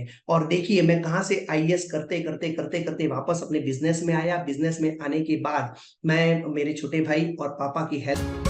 में। और देखिए मैं कहाँ से आईएएस करते करते करते करते वापस अपने बिजनेस में आया। बिजनेस में आने के बाद मैं मेरे छोटे भाई और पापा की हेल्प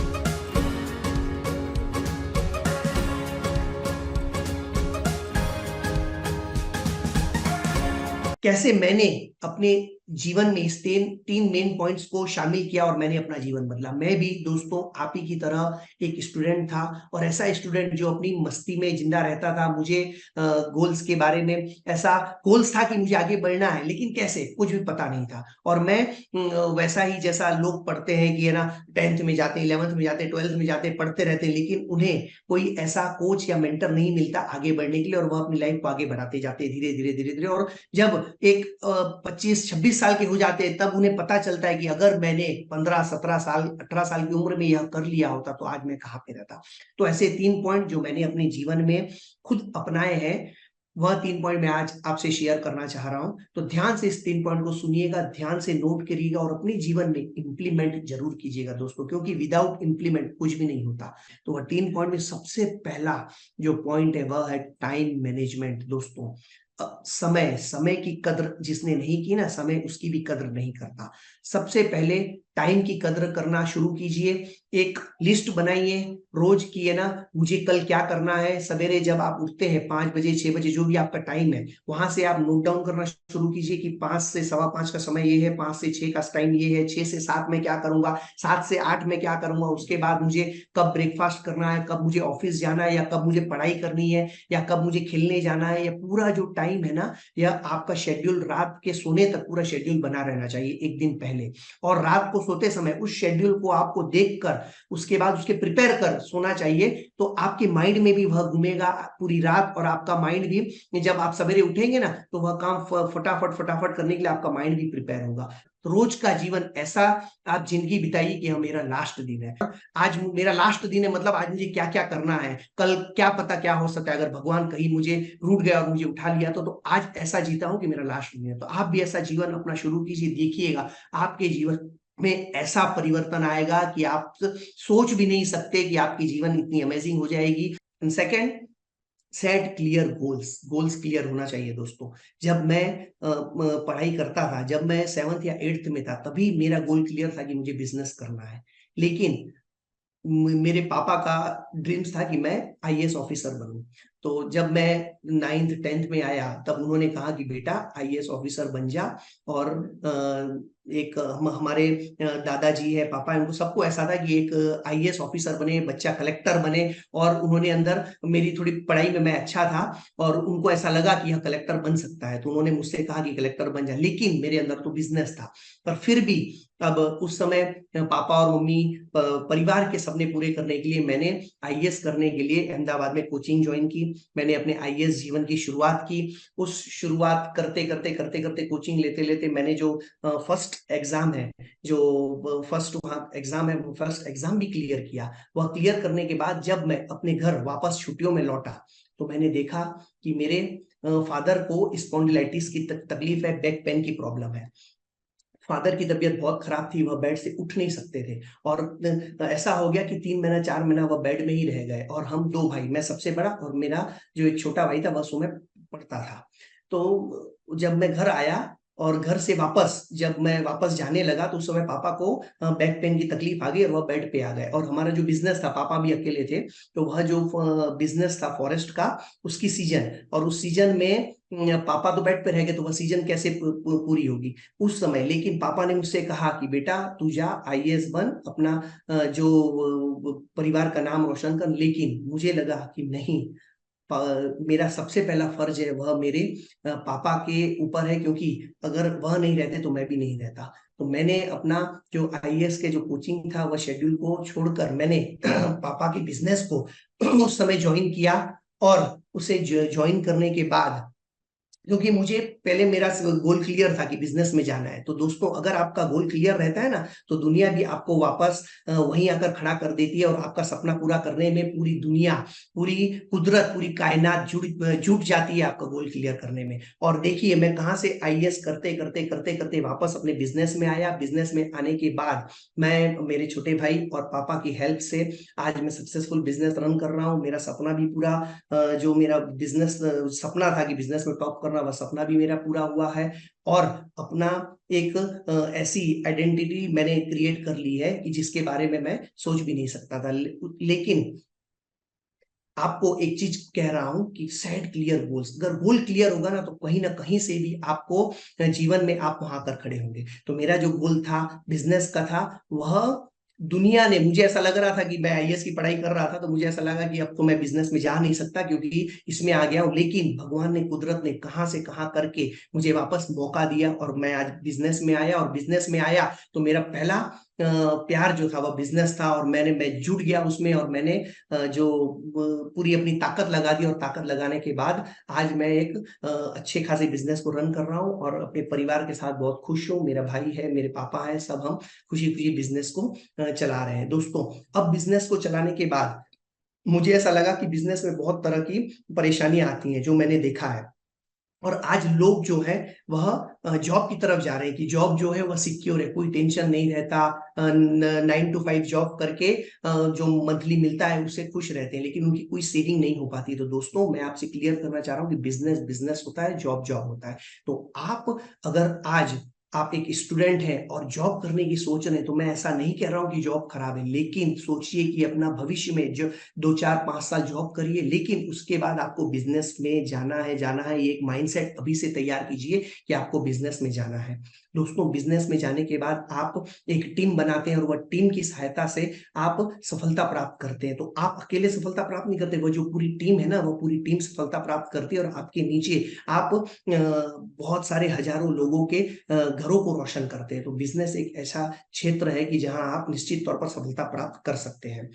कैसे मैंने अपने जीवन में इस तीन तीन मेन पॉइंट्स को शामिल किया और मैंने अपना जीवन बदला। मैं भी दोस्तों आप ही की तरह एक स्टूडेंट था, और ऐसा स्टूडेंट जो अपनी मस्ती में जिंदा रहता था। मुझे गोल्स के बारे में ऐसा गोल्स था कि मुझे आगे बढ़ना है, लेकिन कैसे कुछ भी पता नहीं था। और मैं वैसा ही जैसा लोग पढ़ते हैं कि है ना, 10th में जाते, 11th में जाते, 12th में जाते, पढ़ते रहते हैं, लेकिन उन्हें कोई ऐसा कोच या मेंटर नहीं मिलता आगे बढ़ने के लिए, और वह अपनी लाइफ को आगे बढ़ाते जाते धीरे धीरे धीरे धीरे। और जब एक 25-26 साल के हो जाते हैं, तब उन्हें पता चलता है कि अगर मैंने 15-17 साल 18 साल की उम्र में यह कर लिया होता तो आज मैं कहाँ पे रहता। तो ऐसे 3 पॉइंट जो मैंने अपने जीवन में खुद अपनाए हैं, वह 3 पॉइंट मैं आज आपसे शेयर करना चाह रहा हूं। तो ध्यान से इस 3 पॉइंट को सुनिएगा, ध्यान से नोट करिएगा और अपने जीवन में इंप्लीमेंट जरूर कीजिएगा दोस्तों, क्योंकि विदाउट इंप्लीमेंट कुछ भी नहीं होता। तो वह 3 पॉइंट में सबसे पहला जो पॉइंट है वह है टाइम मैनेजमेंट दोस्तों। समय समय की कद्र जिसने नहीं की ना, समय उसकी भी कद्र नहीं करता। सबसे पहले टाइम की कद्र करना शुरू कीजिए। एक लिस्ट बनाइए रोज की, है ना, मुझे कल क्या करना है। सवेरे जब आप उठते हैं 5 बजे 6 बजे, जो भी आपका टाइम है, वहां से आप नोट डाउन करना शुरू कीजिए कि 5 से सवा 5 का समय ये है, 5 से 6 का टाइम ये है, 6 से 7 में क्या करूंगा, 7 से 8 में क्या करूंगा। उसके बाद मुझे कब ब्रेकफास्ट करना है, कब मुझे ऑफिस जाना है, या कब मुझे पढ़ाई करनी है, या कब मुझे खेलने जाना है। या पूरा जो टाइम है ना, यह आपका शेड्यूल रात के सोने तक पूरा शेड्यूल बना रहना चाहिए एक दिन पहले। और रात को सोते समय उस शेड्यूल को आपको देखकर उसके बाद उसके प्रिपेयर कर सोना चाहिए। तो आपके माइंड में भी वह घूमेगा पूरी रात, और आपका माइंड भी जब आप सवेरे उठेंगे ना, तो वह काम फटाफट फटाफट करने के लिए आपका माइंड भी प्रिपेयर होगा। तो रोज का जीवन ऐसा आप जिंदगी बिताइए कि मेरा लास्ट दिन है, आज मेरा लास्ट दिन है, मतलब आज मुझे क्या क्या करना है, कल क्या पता क्या हो सकता है। अगर भगवान कहीं मुझे रूठ गया और मुझे उठा लिया तो आज ऐसा जीता हूं कि मेरा लास्ट दिन है। तो आप भी ऐसा जीवन अपना शुरू कीजिए, देखिएगा आपके जीवन में ऐसा परिवर्तन आएगा कि आप सोच भी नहीं सकते कि आपकी जीवन इतनी अमेजिंग हो जाएगी। Second, set clear goals. Goals clear होना चाहिए दोस्तों। जब मैं पढ़ाई करता था, जब मैं 7th या 8th में था, तभी मेरा गोल क्लियर था कि मुझे बिजनेस करना है। लेकिन मेरे पापा का ड्रीम्स था कि मैं आईएएस ऑफिसर बनूं। तो जब मैं 9th 10th में आया, तब उन्होंने कहा कि बेटा आईएएस ऑफिसर बन जा। और एक हमारे दादाजी है, पापा है, उनको सबको ऐसा था कि एक आईएएस ऑफिसर बने, बच्चा कलेक्टर बने। और उन्होंने अंदर, मेरी थोड़ी पढ़ाई में मैं अच्छा था, और उनको ऐसा लगा कि यह कलेक्टर बन सकता है, तो उन्होंने मुझसे कहा कि कलेक्टर बन जा। लेकिन मेरे अंदर तो बिजनेस था। पर फिर भी अब उस समय पापा और मम्मी परिवार के सपने पूरे करने के लिए मैंने आईएएस करने के लिए अहमदाबाद में कोचिंग ज्वाइन की। मैंने अपने आईएएस जीवन की शुरुआत की। उस शुरुआत करते करते करते करते कोचिंग लेते लेते मैंने जो फर्स्ट एग्जाम है, जो फर्स्ट वहाँ एग्जाम है, वो फर्स्ट एग्जाम भी क्लियर किया। वह क्लियर करने के बाद जब मैं अपने घर वापस छुट्टियों में लौटा, तो मैंने देखा कि मेरे फादर को स्पॉन्डिलाइटिस की तकलीफ है, बैक पेन की प्रॉब्लम है। फादर की तबीयत बहुत खराब थी, वह बेड से उठ नहीं सकते थे। और ऐसा हो गया कि 3 महीना 4 महीना वह बेड में ही रह गए। और हम दो भाई, मैं सबसे बड़ा और मेरा जो एक छोटा भाई था वह सो में पढ़ता था। तो जब मैं घर आया और घर से वापस जब मैं वापस जाने लगा, तो उस समय पापा को बैक पेन की तकलीफ आ गई और वह बेड पे आ गए। और हमारा जो बिजनेस था, पापा भी अकेले थे, तो वह जो बिजनेस था फॉरेस्ट का, उसकी सीजन, और उस सीजन में पापा तो बेड पे रह गए, तो वह सीजन कैसे पूरी होगी उस समय। लेकिन पापा ने मुझसे कहा कि बेटा तू जा आईएएस बन, अपना जो परिवार का नाम रोशन कर। लेकिन मुझे लगा कि नहीं, मेरा सबसे पहला फर्ज है वह मेरे पापा के ऊपर है, क्योंकि अगर वह नहीं रहते तो मैं भी नहीं रहता। तो मैंने अपना जो आईएएस के जो कोचिंग था, वह शेड्यूल को छोड़कर मैंने पापा के बिजनेस को उस समय ज्वाइन किया। और उसे ज्वाइन करने के बाद क्योंकि मुझे पहले मेरा गोल क्लियर था कि बिजनेस में जाना है। तो दोस्तों, अगर आपका गोल क्लियर रहता है ना, तो दुनिया भी आपको वापस वहीं आकर खड़ा कर देती है, और आपका सपना पूरा करने में पूरी दुनिया, पूरी कुदरत, पूरी कायनात जुट जाती है आपका गोल क्लियर करने में। और देखिए, मैं कहाँ से आईएएस करते करते करते करते वापस अपने बिजनेस में आया। बिजनेस में आने के बाद मैं मेरे छोटे भाई और पापा की हेल्प से आज मैं सक्सेसफुल बिजनेस रन कर रहा हूँ। मेरा सपना भी पूरा, जो मेरा बिजनेस सपना था कि बिजनेस में टॉप करना, वह सपना भी मेरा पूरा हुआ है। और अपना एक ऐसी आइडेंटिटी मैंने क्रिएट कर ली है कि जिसके बारे में मैं सोच भी नहीं सकता था। लेकिन आपको एक चीज कह रहा हूं कि सेट क्लियर गोल्स। अगर गोल क्लियर होगा ना, तो कहीं ना कहीं से भी आपको जीवन में आप वहां कर खड़े होंगे। तो मेरा जो गोल था बिजनेस का था, वह दुनिया ने, मुझे ऐसा लग रहा था कि मैं आईएएस की पढ़ाई कर रहा था, तो मुझे ऐसा लगा कि अब तो मैं बिजनेस में जा नहीं सकता क्योंकि इसमें आ गया हूं। लेकिन भगवान ने, कुदरत ने कहां से कहां करके मुझे वापस मौका दिया, और मैं आज बिजनेस में आया। और बिजनेस में आया तो मेरा पहला प्यार जो था वह बिजनेस था, और मैं जुट गया उसमें, और मैंने जो पूरी अपनी ताकत लगा दी। और ताकत लगाने के बाद आज मैं एक अच्छे खासे बिजनेस को रन कर रहा हूँ, और अपने परिवार के साथ बहुत खुश हूँ। मेरा भाई है, मेरे पापा है, सब हम खुशी खुशी बिजनेस को चला रहे हैं। दोस्तों, अब बिजनेस को चलाने के बाद मुझे ऐसा लगा कि बिजनेस में बहुत तरह की परेशानियां आती हैं, जो मैंने देखा है। और आज लोग जो है वह जॉब की तरफ जा रहे हैं कि जॉब जो है वह सिक्योर है, कोई टेंशन नहीं रहता। 9 to 5 जॉब करके जो मंथली मिलता है उससे खुश रहते हैं, लेकिन उनकी कोई सेविंग नहीं हो पाती। तो दोस्तों, मैं आपसे क्लियर करना चाह रहा हूँ कि बिजनेस बिजनेस होता है, जॉब जॉब होता है। तो आप, अगर आज आप एक स्टूडेंट हैं और जॉब करने की सोच रहे हैं, तो मैं ऐसा नहीं कह रहा हूं कि जॉब खराब है, लेकिन सोचिए कि अपना भविष्य में जो 2 4 5 साल जॉब करिए, लेकिन उसके बाद आपको बिजनेस में जाना है, जाना है। ये एक माइंडसेट अभी से तैयार कीजिए कि आपको बिजनेस में जाना है। दोस्तों, बिजनेस में जाने के बाद आप एक टीम बनाते हैं, और वह टीम की सहायता से आप सफलता प्राप्त करते हैं। तो आप अकेले सफलता प्राप्त नहीं करते, वो जो पूरी टीम है ना, वो पूरी टीम सफलता प्राप्त करती है, और आपके नीचे आप बहुत सारे हजारों लोगों के घरों को रोशन करते हैं। तो बिजनेस एक ऐसा क्षेत्र है कि जहां आप निश्चित तौर पर सफलता प्राप्त कर सकते हैं।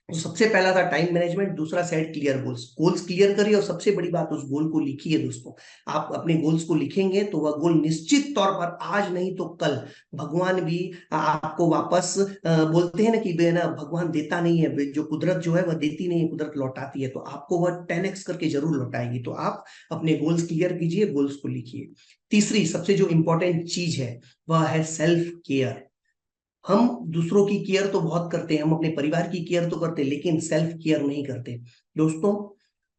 तो सबसे पहला था टाइम मैनेजमेंट, दूसरा set clear goals. Goals clear करिए, और सबसे बड़ी बात, उस गोल को लिखिए। दोस्तों, आप अपने गोल्स को लिखेंगे तो वह गोल निश्चित तौर पर आज नहीं तो कल भगवान भी आपको वापस, बोलते हैं ना कि ना, भगवान देता नहीं है, जो कुदरत जो है वह देती नहीं है, कुदरत लौटाती है। तो आपको वह 10x करके जरूर लौटाएगी। तो आप अपने गोल्स क्लियर कीजिए, गोल्स को लिखिए। तीसरी सबसे जो इंपॉर्टेंट चीज है, वह है सेल्फ केयर। हम दूसरों की केयर तो बहुत करते हैं, हम अपने परिवार की केयर तो करते हैं, लेकिन सेल्फ केयर नहीं करते। दोस्तों,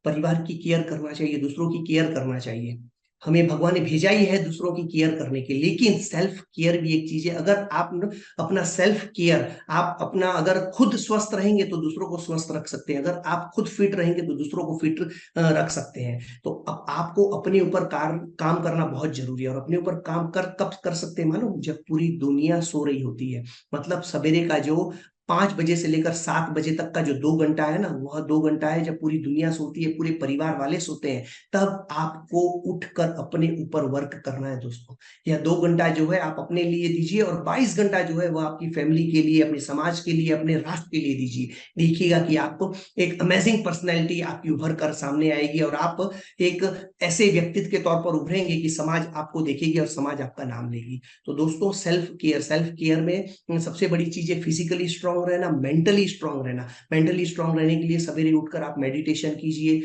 परिवार की केयर करना चाहिए, दूसरों की केयर करना चाहिए। हमें भगवान ने भेजा ही है दूसरों की केयर करने के लिए, लेकिन सेल्फ केयर भी एक चीज है। अगर आप अपना सेल्फ केयर, आप अपना अगर खुद स्वस्थ रहेंगे तो दूसरों को स्वस्थ रख सकते हैं। अगर आप खुद फिट रहेंगे तो दूसरों को फिट रख सकते हैं। तो अब आपको अपने ऊपर काम करना बहुत जरूरी है। और अपने ऊपर काम कब कर सकते हैं मालूम? जब पूरी दुनिया सो रही होती है। मतलब सवेरे का जो 5 बजे से लेकर 7 बजे तक का जो 2 घंटा है ना, वह 2 घंटा है जब पूरी दुनिया सोती है, पूरे परिवार वाले सोते हैं। तब आपको उठकर अपने ऊपर वर्क करना है दोस्तों। यह 2 घंटा जो है आप अपने लिए दीजिए, और 22 घंटा जो है वह आपकी फैमिली के लिए, अपने समाज के लिए, अपने राष्ट्र के लिए दीजिए। देखिएगा कि आपको एक अमेजिंग पर्सनैलिटी आपकी उभर कर सामने आएगी, और आप एक ऐसे व्यक्तित्व के तौर पर उभरेंगे कि समाज आपको देखेगी और समाज आपका नाम लेगी। तो दोस्तों, सेल्फ केयर में सबसे बड़ी चीज है फिजिकली स्ट्रांग रहना, मेंटली स्ट्रांग रहना। मेंटली स्ट्रांग रहने के लिए सवेरे उठकर आप मेडिटेशन कीजिए,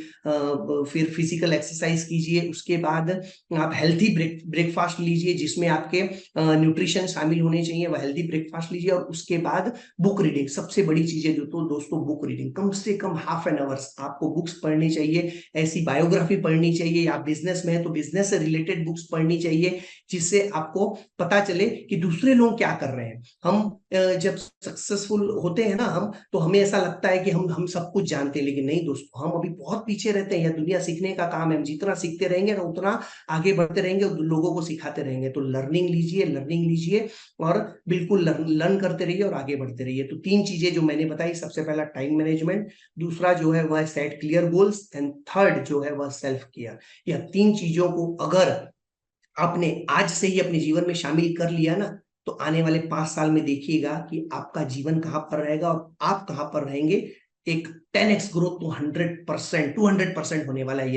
फिर फिजिकल एक्सरसाइज कीजिए। उसके बाद आप हेल्थी ब्रेकफास्ट लीजिए, जिसमें आपके न्यूट्रिशन शामिल होने चाहिए, वह हेल्थी ब्रेकफास्ट लीजिए। और उसके बाद बुक रीडिंग, सबसे बड़ी चीज है दोस्तों बुक रीडिंग। कम से कम हाफ एन आवर्स आपको बुक्स पढ़नी चाहिए। ऐसी बायोग्राफी पढ़नी चाहिए, आप बिजनेस में है तो बिजनेस से रिलेटेड बुक्स पढ़नी चाहिए, जिससे आपको पता चले कि दूसरे लोग क्या कर रहे हैं। हम जब सक्सेसफुल होते हैं ना, हम तो हमें ऐसा लगता है कि हम सब कुछ जानते हैं, लेकिन नहीं दोस्तों, हम अभी बहुत पीछे रहते हैं। यह दुनिया सीखने का काम है। हम जितना सीखते रहेंगे ना, उतना आगे बढ़ते रहेंगे, और लोगों को सिखाते रहेंगे। तो लर्निंग लीजिए, लर्निंग लीजिए, और बिल्कुल लर्न करते रहिए और आगे बढ़ते रहिए। तो 3 चीजें जो मैंने बताई, सबसे पहला टाइम मैनेजमेंट, दूसरा जो है वह set clear goals, and third जो है वह सेल्फ केयर। यह 3 चीजों को अगर आपने आज से ही अपने जीवन में शामिल कर लिया ना, तो आने वाले 5 साल में देखिएगा कि आपका जीवन कहां पर रहेगा और आप कहां पर रहेंगे। एक 10x ग्रोथ तो 100% 200% होने वाला है।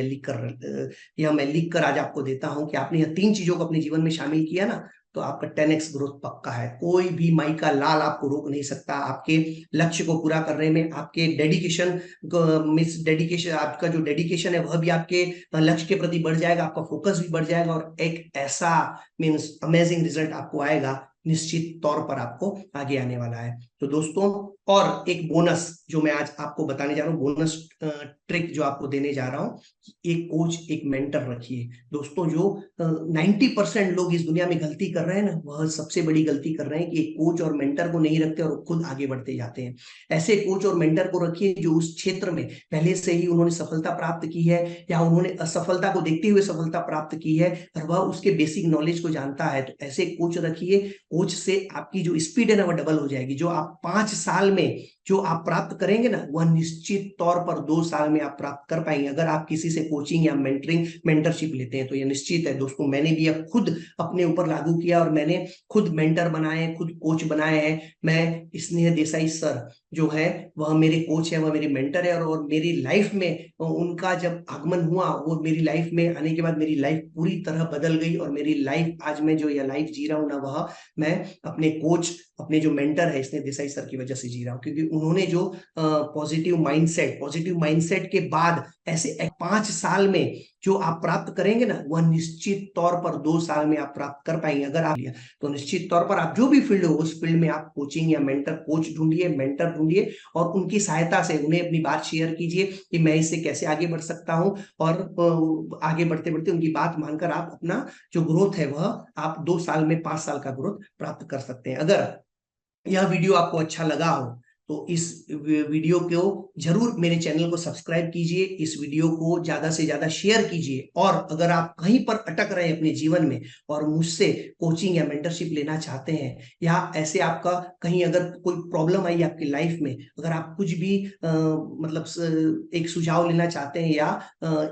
यह मैं लिख कर आज आपको देता हूं कि आपने यह 3 चीजों को अपने जीवन में शामिल किया ना, तो आपका 10x ग्रोथ पक्का है। कोई भी माई का लाल आपको रोक नहीं सकता आपके लक्ष्य को पूरा करने में। आपके डेडिकेशन मिस डेडिकेशन आपका जो डेडिकेशन है वह भी आपके लक्ष्य के प्रति बढ़ जाएगा, आपका फोकस भी बढ़ जाएगा और एक ऐसा मीन्स अमेजिंग रिजल्ट आपको आएगा, निश्चित तौर पर आपको आगे आने वाला है। तो दोस्तों, और एक बोनस जो मैं आज आपको बताने जा रहा हूँ, बोनस ट्रिक जो आपको देने जा रहा हूँ, एक कोच एक मेंटर रखिए। दोस्तों, जो 90% लोग इस दुनिया में गलती कर रहे हैं ना, वह सबसे बड़ी गलती कर रहे हैं कि एक कोच और मेंटर को नहीं रखते और खुद आगे बढ़ते जाते हैं। ऐसे कोच और मेंटर को रखिए जो उस क्षेत्र में पहले से ही उन्होंने सफलता प्राप्त की है या उन्होंने असफलता को देखते हुए सफलता प्राप्त की है और वह उसके बेसिक नॉलेज को जानता है। तो ऐसे कोच रखिए। कोच से आपकी जो स्पीड है ना, वह डबल हो जाएगी। जो आप 5 साल में जो आप प्राप्त करेंगे ना, वह निश्चित तौर पर 2 साल में आप प्राप्त कर पाएंगे अगर आप किसी से कोचिंग या मेंटरशिप लेते हैं। तो यह निश्चित है दोस्तों, मैंने भी अब खुद अपने ऊपर लागू किया और मैंने खुद मेंटर बनाए, खुद कोच बनाए हैं। मैं स्नेह देसाई सर जो है वह मेरे कोच है, वह मेरे मेंटर है और मेरी लाइफ में उनका जब आगमन हुआ, वो मेरी लाइफ में आने के बाद मेरी लाइफ पूरी तरह बदल गई। और मेरी लाइफ आज मैं जो यह लाइफ जी रहा हूं ना, वह मैं अपने कोच, अपने जो मेंटर है स्नेह देसाई सर की वजह से जी रहा हूं। क्योंकि उन्होंने जो पॉजिटिव माइंडसेट के बाद ऐसे 5 साल में जो आप प्राप्त करेंगे ना, वह निश्चित तौर पर 2 साल में आप प्राप्त कर पाएंगे अगर आप लिया। तो निश्चित तौर पर आप जो भी फील्ड हो, उस फील्ड में आप कोचिंग या कोच ढूंढिए, मेंटर ढूंढिए और उनकी सहायता से उन्हें अपनी बात शेयर कीजिए कि मैं इससे कैसे आगे बढ़ सकता हूं। और आगे बढ़ते बढ़ते उनकी बात मानकर आप अपना जो ग्रोथ है वह आप 2 साल में 5 साल का ग्रोथ प्राप्त कर सकते हैं। अगर यह वीडियो आपको अच्छा लगा हो तो इस वीडियो को जरूर मेरे चैनल को सब्सक्राइब कीजिए, इस वीडियो को ज्यादा से ज्यादा शेयर कीजिए। और अगर आप कहीं पर अटक रहे हैं अपने जीवन में और मुझसे कोचिंग या मेंटरशिप लेना चाहते हैं, या ऐसे आपका कहीं अगर कोई प्रॉब्लम आई आपकी लाइफ में, अगर आप कुछ भी मतलब एक सुझाव लेना चाहते हैं या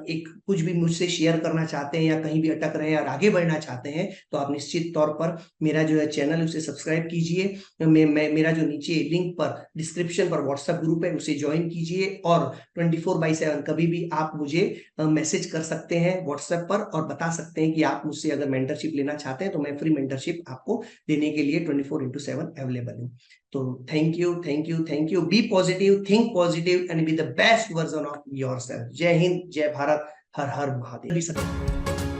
एक कुछ भी मुझसे शेयर करना चाहते हैं या कहीं भी अटक रहे हैं और आगे बढ़ना चाहते हैं, तो आप निश्चित तौर पर मेरा जो है चैनल उसे सब्सक्राइब कीजिए। मेरा जो नीचे लिंक पर डिस्क्रिप्शन पर व्हाट्सएप ग्रुप है उसे ज्वाइन कीजिए और 24/7 कभी भी आप मुझे मैसेज कर सकते हैं व्हाट्सएप पर और बता सकते हैं कि आप मुझसे अगर मेंटरशिप लेना चाहते हैं तो मैं फ्री मेंटरशिप आपको देने के लिए 24/7 अवेलेबल हूँ। तो thank you, thank you, thank you. Be positive, think positive and be the best version of yourself. जय हिंद, जय भारत, हर हर महादेव।